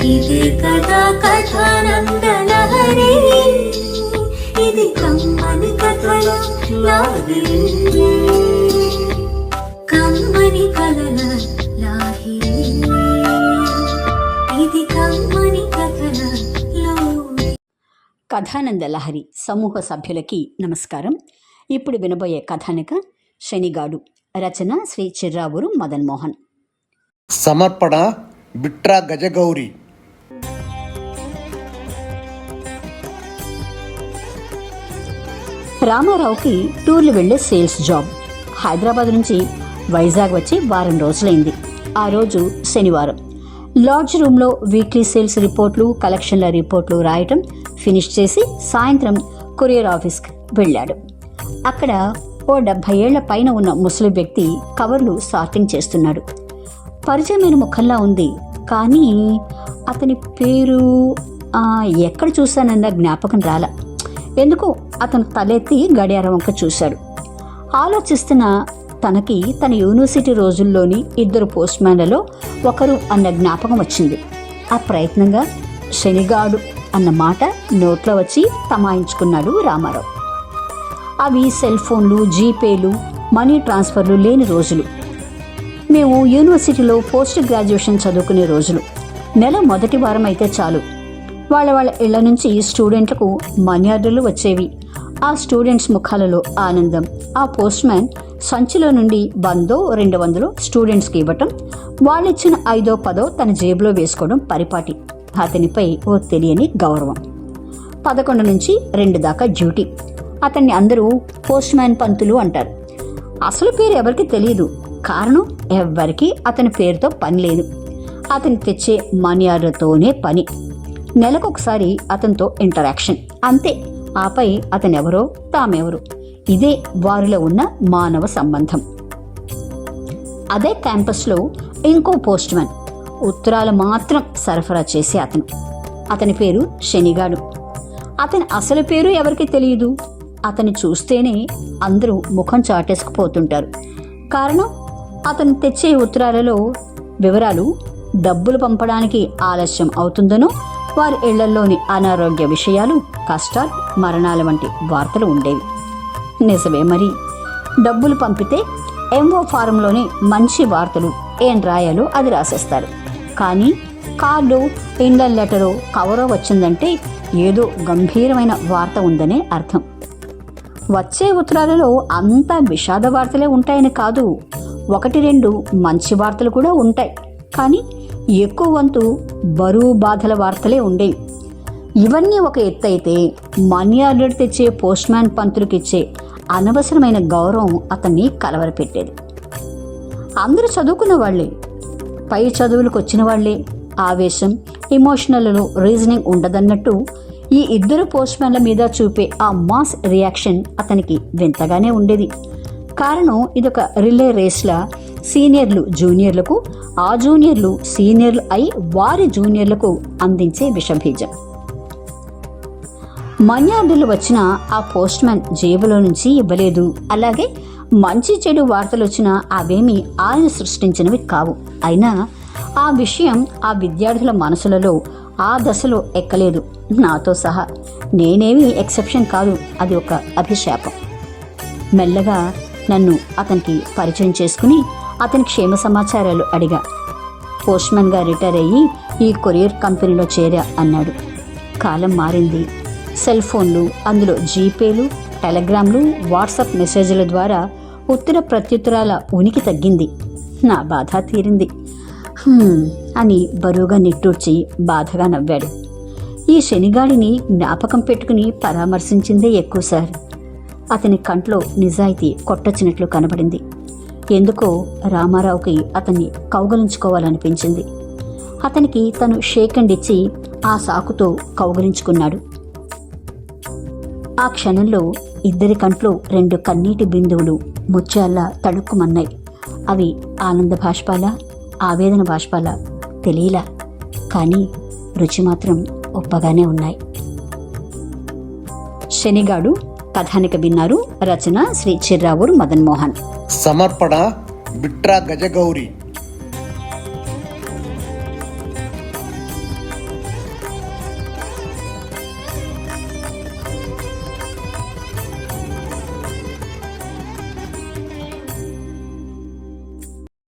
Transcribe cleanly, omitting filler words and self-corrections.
ఇదే కదా కథానందలహరి, ఇది కమ్మని కథల లాహిరి, కమ్మని కథల లాహిరి, ఇది కమ్మని కథల లాహిరి. కథానంద లహరి సమూహ సభ్యులకి నమస్కారం. ఇప్పుడు వినబోయే కథానిక శనిగాడు. రచన శ్రీ చిర్రావూరు మదన్ మోహన్. సమర్పణ బిట్రా గజగౌరి. రామారావుకి టూర్లు వెళ్లే సేల్స్ జాబ్. హైదరాబాద్ నుంచి వైజాగ్ వచ్చి వారం రోజులైంది. ఆ రోజు శనివారం. లాడ్జ్ రూమ్లో వీక్లీ సేల్స్ రిపోర్ట్లు, కలెక్షన్ల రిపోర్ట్లు రాయటం ఫినిష్ చేసి సాయంత్రం కొరియర్ ఆఫీస్కి వెళ్ళాడు. అక్కడ ఓ 70 ఏళ్ల పైన ఉన్న ముసలి వ్యక్తి కవర్లు సార్టింగ్ చేస్తున్నాడు. పరిచయమైన ముఖంలా ఉంది, కానీ అతని పేరు ఎక్కడ చూశానన్న జ్ఞాపకం రాల. ఎందుకు అతను తలెత్తి గడియారం వంక చూశాడు. ఆలోచిస్తున్న తనకి తన యూనివర్సిటీ రోజుల్లోని 2 పోస్ట్ మ్యాన్లలో ఒకరు అన్న జ్ఞాపకం వచ్చింది. ఆ ప్రయత్నంగా శనిగాడు అన్న మాట నోట్లో వచ్చి తమాయించుకున్నాడు రామారావు. అవి సెల్ ఫోన్లు, జీపేలు, మనీ ట్రాన్స్ఫర్లు లేని రోజులు. మేము యూనివర్సిటీలో పోస్ట్ గ్రాడ్యుయేషన్ చదువుకునే రోజులు. నెల మొదటి వారం అయితే చాలు, వాళ్ళ ఇళ్ల నుంచి స్టూడెంట్లకు మనీ ఆర్డర్లు వచ్చేవి. ఆ స్టూడెంట్స్ ముఖాలలో ఆనందం. ఆ పోస్ట్ మ్యాన్ సంచిలో నుండి 100-200 స్టూడెంట్స్కి ఇవ్వటం, వాళ్ళిచ్చిన 5-10 తన జేబులో వేసుకోవడం పరిపాటి. అతనిపై ఓ తెలియని గౌరవం. 11 నుంచి 2 దాకా డ్యూటీ. అతన్ని అందరూ పోస్ట్ మ్యాన్ పంతులు అంటారు. అసలు పేరు ఎవరికి తెలియదు. కారణం, ఎవ్వరికీ అతని పేరుతో పని లేదు. అతను తెచ్చే మనీ ఆర్డర్తోనే పని. నెలకొకసారి అతనితో ఇంటరాక్షన్, అంతే. ఆపై అతనెవరో తామెవరో, ఇదే వారిలో ఉన్న మానవ సంబంధం. అదే క్యాంపస్లో ఇంకో పోస్ట్ మ్యాన్, ఉత్తరాలు మాత్రం సరఫరా చేసే అతని పేరు శనిగాడు. అతని అసలు పేరు ఎవరికి తెలియదు. అతన్ని చూస్తేనే అందరూ ముఖం చాటేసుకుపోతుంటారు. కారణం, అతను తెచ్చే ఉత్తరాలలో వివరాలు డబ్బులు పంపడానికి ఆలస్యం అవుతుందనో, వారి ఇళ్లలోని అనారోగ్య విషయాలు, కష్టాలు, మరణాల వంటి వార్తలు ఉండేవి. నిజమే మరి. డబ్బులు పంపితే ఎంఓ ఫారంలోని మంచి వార్తలు ఏం రాయాలో అది రాసేస్తారు. కానీ కార్డు, ఇండియన్ లెటరో, కవరో వచ్చిందంటే ఏదో గంభీరమైన వార్త ఉందనే అర్థం. వచ్చే ఉత్తరాలలో అంతా విషాద వార్తలే ఉంటాయని కాదు, 1-2 మంచి వార్తలు కూడా ఉంటాయి. కానీ ఎక్కువ వంతు బరువు బాధల వార్తలే ఉండేవి. ఇవన్నీ ఒక ఎత్తు అయితే, మనీ ఆర్డర్ తెచ్చే పోస్ట్ మ్యాన్ పంతులకిచ్చే అనవసరమైన గౌరవం అతన్ని కలవరపెట్టేది. అందరూ చదువుకున్న వాళ్లే, పై చదువులకు వచ్చిన వాళ్లే. ఆవేశం, ఎమోషనల్లో రీజనింగ్ ఉండదన్నట్టు ఈ 2 పోస్ట్ మ్యాన్ల మీద చూపే ఆ మాస్ రియాక్షన్ అతనికి వింతగానే ఉండేది. కారణం, ఇదొక రిలే రేస్లా సీనియర్లు జూనియర్లకు, ఆ జూనియర్లు సీనియర్లు అయి వారి జూనియర్లకు అందించే విషబీజం. మనీ ఆర్డర్లు వచ్చిన ఆ పోస్ట్ మ్యాన్ జేబులో నుంచి ఇవ్వలేదు. అలాగే మంచి చెడు వార్తలు వచ్చినా అవేమీ ఆయన సృష్టించినవి కావు. అయినా ఆ విషయం ఆ విద్యార్థుల మనసులలో ఆ దశలో ఎక్కలేదు, నాతో సహా. నేనేమీ ఎక్సెప్షన్ కాదు. అది ఒక అభిశాపం. మెల్లగా నన్ను అతనికి పరిచయం చేసుకుని అతని క్షేమ సమాచారాలు అడిగా. పోస్ట్మెన్గా రిటైర్ అయ్యి ఈ కొరియర్ కంపెనీలో చేరా అన్నాడు. కాలం మారింది. సెల్ ఫోన్లు, అందులో జీపేలు, టెలిగ్రామ్లు, వాట్సాప్ మెసేజ్ల ద్వారా ఉత్తర ప్రత్యుత్తరాల ఉనికి తగ్గింది. నా బాధ తీరింది అని బరువుగా నిట్టూర్చి బాధగా నవ్వాడు. ఈ శనిగాడిని జ్ఞాపకం పెట్టుకుని పరామర్శించిందే ఎక్కువ సార్. అతని కంట్లో నిజాయితీ కొట్టొచ్చినట్లు కనబడింది. ఎందుకో రామారావుకి అతన్ని కౌగలించుకోవాలనిపించింది. అతనికి తను షేక్ హ్యాండ్ ఇచ్చి ఆ సాకుతో కౌగలించుకున్నాడు. ఆ క్షణంలో ఇద్దరి కంట్లో 2 కన్నీటి బిందువులు ముత్యాల్లా తడుక్కుమన్నాయి. అవి ఆనంద బాష్పాలా, ఆవేదన బాష్పాలా తెలియలా, కానీ రుచి మాత్రం ఒప్పగానే ఉన్నాయి. శనిగాడు కథానిక విన్నారు. రచన శ్రీ చిర్రావూరు మదన్ మోహన్. సమర్పణ బిట్రా గజగౌరి.